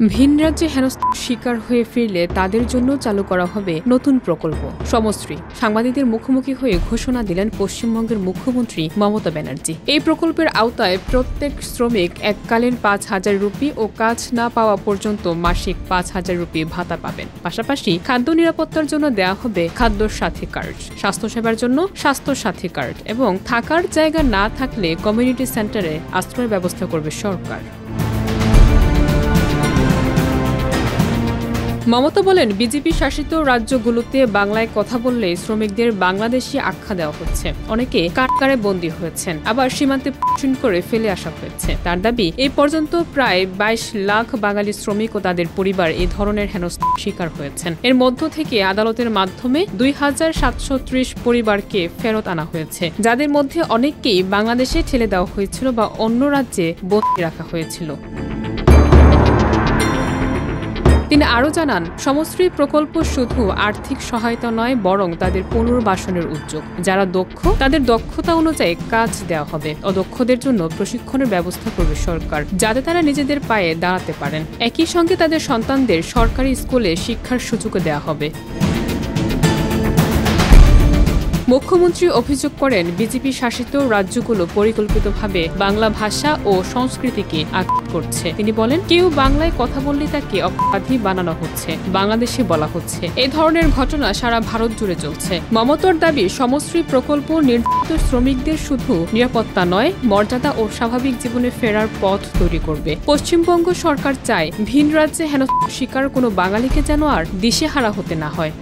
ভিন রাজ্যে হেনস্থার শিকার হয়ে ফিরলে তাদের জন্য চালু করা হবে নতুন প্রকল্প। সমশ্রী সাংবাদিকদের মুখোমুখি হয়ে ঘোষণা দিলেন পশ্চিমবঙ্গের মুখ্যমন্ত্রী মমতা ব্যানার্জি। এই প্রকল্পের আওতায় প্রত্যেক শ্রমিক এককালীন ৫,০০০ রুপি ও কাজ না পাওয়া পর্যন্ত মাসিক ৫,০০০ রুপি ভাতা পাবেন। পাশাপাশি খাদ্য নিরাপত্তার জন্য দেওয়া হবে খাদ্য সাথী কার্ড, স্বাস্থ্যসেবার জন্য স্বাস্থ্য সাথী কার্ড এবং থাকার জায়গা না থাকলে কমিউনিটি সেন্টারে আশ্রয়ের ব্যবস্থা করবে সরকার। মমতা বলেন, বিজেপি শাসিত রাজ্যগুলোতে বাংলায় কথা বললে শ্রমিকদের বাংলাদেশি আখ্যা দেওয়া হচ্ছে। অনেকে কারাগারে বন্দী হয়েছেন, আবার সীমান্তে পুষিন করে ফেলে আসা হয়েছে। তার দাবি, এই পর্যন্ত প্রায় ২২ লাখ বাঙালি শ্রমিক ও তাদের পরিবার এই ধরনের হেনস্থার শিকার হয়েছেন। এর মধ্য থেকে আদালতের মাধ্যমে ২,৭৩০ পরিবারকে ফেরত আনা হয়েছে, যাদের মধ্যে অনেককেই বাংলাদেশে ঠেলে দেওয়া হয়েছিল বা অন্য রাজ্যে বন্দী রাখা হয়েছিল। তিনি আরও জানান, সমশ্রী প্রকল্প শুধু আর্থিক সহায়তা নয়, বরং তাদের পুনর্বাসনের উদ্যোগ। যারা দক্ষ তাদের দক্ষতা অনুযায়ী কাজ দেওয়া হবে। অদক্ষদের জন্য প্রশিক্ষণের ব্যবস্থা করবে সরকার, যাতে তারা নিজেদের পায়ে দাঁড়াতে পারেন। একই সঙ্গে তাদের সন্তানদের সরকারি স্কুলে শিক্ষার সুযোগ দেওয়া হবে। মুখ্যমন্ত্রী অভিযোগ করেন, বিজেপি শাসিত রাজ্যগুলো পরিকল্পিতভাবে বাংলা ভাষা ও সংস্কৃতিকে আঘাত করছে। তিনি বলেন, কেউ বাংলায় কথা বললে তাকে অপরাধী বানানো হচ্ছে, বাংলাদেশে বলা হচ্ছে। এই ধরনের ঘটনা সারা ভারত জুড়ে চলছে। মমতার দাবি, সমশ্রী প্রকল্প নির্যাতিত শ্রমিকদের শুধু নিরাপত্তা নয়, মর্যাদা ও স্বাভাবিক জীবনে ফেরার পথ তৈরি করবে। পশ্চিমবঙ্গ সরকার চায়, ভিন রাজ্যে হেনস্থার শিকার কোনো বাঙালিকে যেন আর দিশেহারা হতে না হয়।